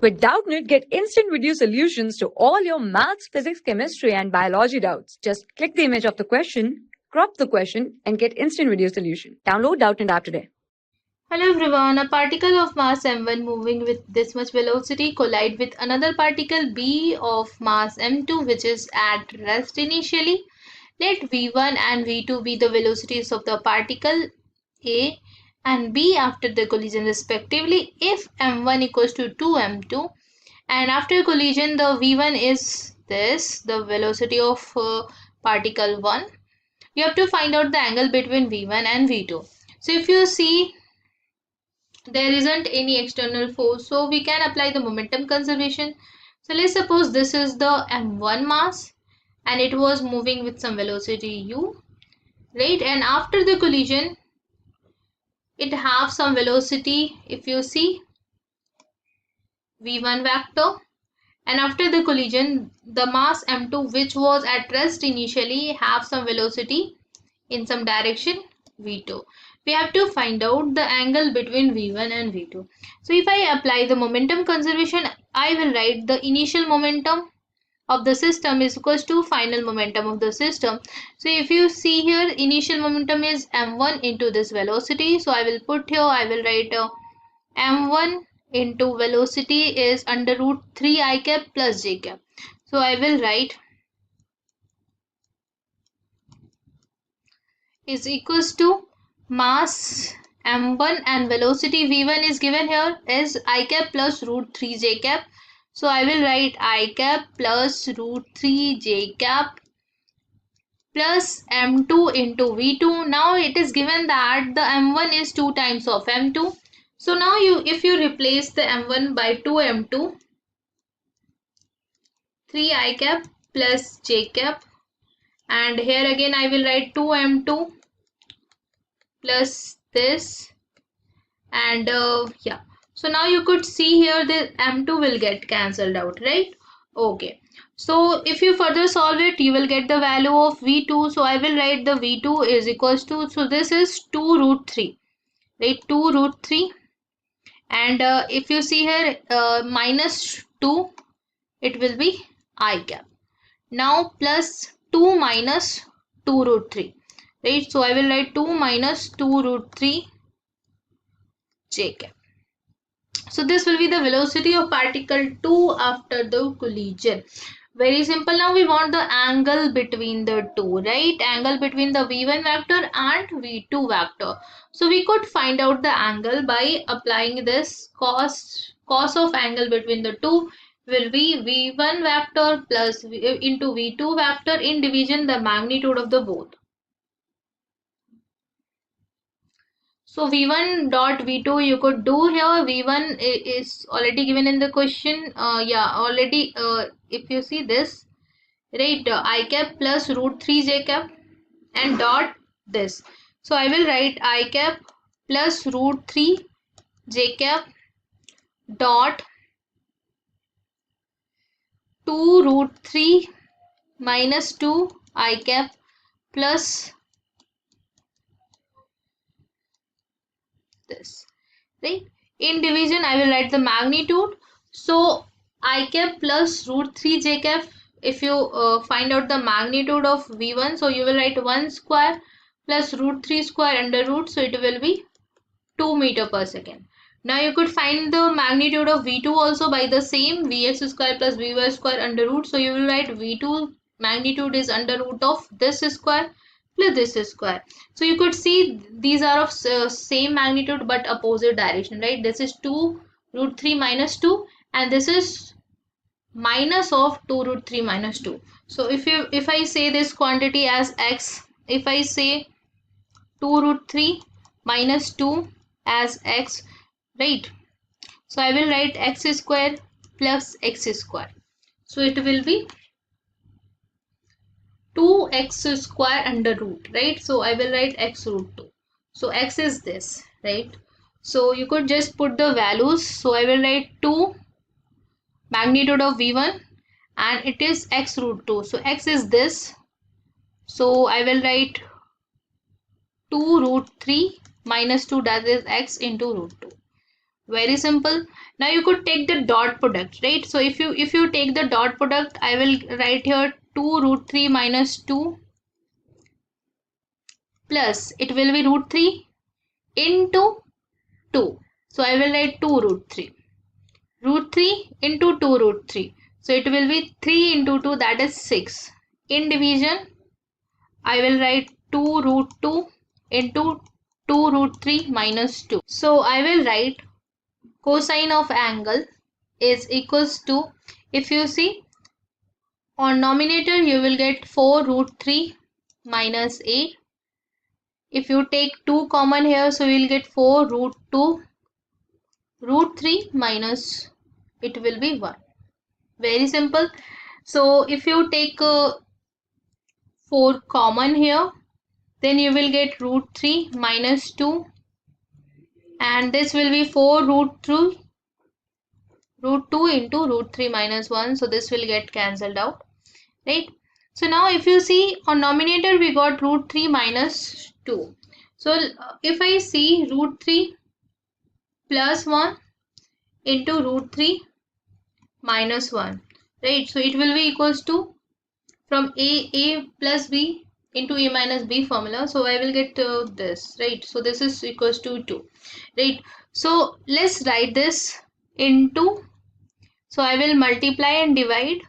With Doubtnut, get instant video solutions to all your maths, physics, chemistry, and biology doubts. Just click the image of the question, crop the question, and get instant video solution. Download Doubtnut app today. Hello everyone, a particle of mass m1 moving with this much velocity collide with another particle b of mass m2 which is at rest initially. Let v1 and v2 be the velocities of the particle A and B after the collision respectively. If m1 equals to 2m2 and after collision the v1 is this, the velocity of particle 1, you have to find out the angle between v1 and v2. So if you see, there isn't any external force, so we can apply the momentum conservation. So let's suppose this is the m1 mass and it was moving with some velocity u, right? And after the collision it have some velocity, if you see, v1 vector, and after the collision the mass m2 which was at rest initially have some velocity in some direction v2. We have to find out the angle between v1 and v2. So if I apply the momentum conservation, I will write the initial momentum of the system is equals to final momentum of the system. So if you see here, initial momentum is m1 into this velocity. So I will put here, I will write m1 into velocity is under root 3 I cap plus j cap. So I will write is equals to mass m1 and velocity v1 is given here is I cap plus root 3 j cap. So I will write I cap plus root 3 j cap plus m2 into v2. Now it is given that the m1 is 2 times of m2. So now if you replace the m1 by 2m2, 3 I cap plus j cap, and here again I will write 2m2 plus this, and yeah, so now you could see here the m2 will get cancelled out, right? Okay, so if you further solve it you will get the value of v2. So I will write the v2 is equals to, so this is 2 root 3, right? 2 root 3, and if you see here minus 2, it will be I cap. Now plus 2 minus 2 root 3, right? So I will write 2 minus 2 root 3 j cap. So this will be the velocity of particle 2 after the collision. Very simple. Now we want the angle between the two, right? Angle between the v1 vector and v2 vector. So we could find out the angle by applying this cos of angle between the two will be v1 vector plus into v2 vector in division the magnitude of the both. So v1 dot v2 you could do here. v1 is already given in the question. Already if you see this, right, I cap plus root 3 j cap and dot this. So I will write I cap plus root 3 j cap dot 2 root 3 minus 2 I cap plus this, right? In division I will write the magnitude. So I cap plus root 3 j cap, if you find out the magnitude of v1, so you will write 1 square plus root 3 square under root, so it will be 2 meter per second. Now you could find the magnitude of v2 also by the same vx square plus vy square under root. So you will write v2 magnitude is under root of this square plus this square. So you could see these are of same magnitude but opposite direction, right? This is 2 root 3 minus 2 and this is minus of 2 root 3 minus 2. So if I say this quantity as x, if I say 2 root 3 minus 2 as x, right? So I will write x square plus x square. So it will be 2x square under root, right? So I will write x root 2. So x is this, right? So you could just put the values. So I will write 2 magnitude of v1 and it is x root 2. So x is this. So I will write 2 root 3 minus 2, that is x into root 2. Very simple. Now you could take the dot product, right? So if you take the dot product, I will write here 2 root 3 minus 2 plus it will be root 3 into 2. So I will write 2 root 3. Root 3 into 2 root 3. So it will be 3 into 2, that is 6. In division, I will write 2 root 2 into 2 root 3 minus 2. So I will write cosine of angle is equals to, if you see on numerator you will get 4 root 3 minus 8. If you take 2 common here, so you will get 4 root 2 root 3 minus, it will be 1. Very simple. So if you take 4 common here, then you will get root 3 minus 2, and this will be 4 root 2 into root 3 minus 1. So this will get cancelled out, right? So now if you see on numerator we got root 3 minus 2. So if I see root 3 plus 1 into root 3 minus 1, right? So it will be equals to, from a plus b into a minus b formula. So I will get this, right? So this is equals to 2, right? So let's write this into, so I will multiply and divide.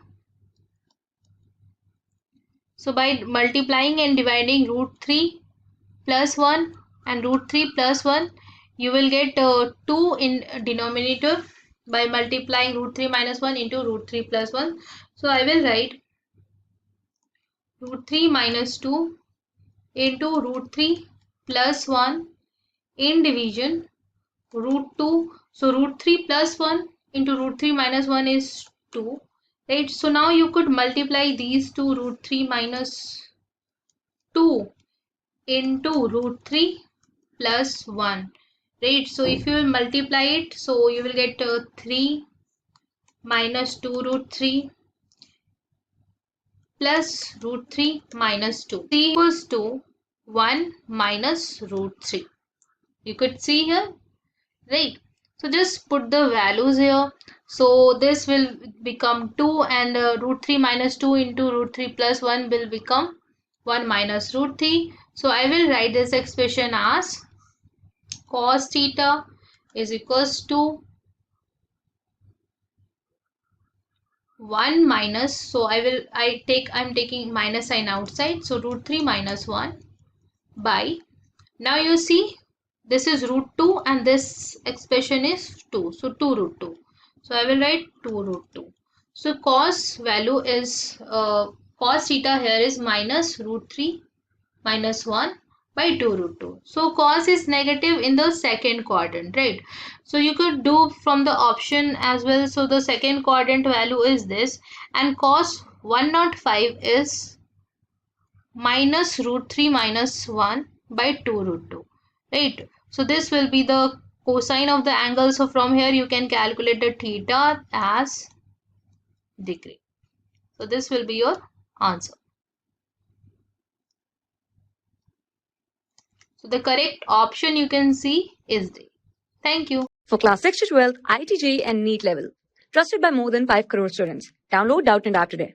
So by multiplying and dividing root 3 plus 1 and root 3 plus 1, you will get 2 in denominator by multiplying root 3 minus 1 into root 3 plus 1. So I will write root 3 minus 2 into root 3 plus 1 in division root 2. So root 3 plus 1 into root 3 minus 1 is 2, right? So now you could multiply these two, root 3 minus 2 into root 3 plus 1, right? So if you will multiply it, so you will get 3 minus 2 root 3 plus root 3 minus 2 equals to 1 minus root 3. You could see here, right? So just put the values here. So this will become 2, and root 3 minus 2 into root 3 plus 1 will become 1 minus root 3. So I will write this expression as cos theta is equals to 1 minus, so I'm taking minus sign outside, so root 3 minus 1 by, now you see this is root 2 and this expression is 2, so 2 root 2. So I will write 2 root 2. So cos value is cos theta here is minus root 3 minus 1 by 2 root 2. So cos is negative in the second quadrant, right? So you could do from the option as well. So the second quadrant value is this, and cos 105 is minus root 3 minus 1 by 2 root 2, right? So this will be the cosine of the angle. So from here you can calculate the theta as degree. So this will be your answer. So the correct option you can see is D. Thank you. For class 6 to 12, IIT JEE and NEET level. Trusted by more than 5 crore students. Download Doubtnut app today.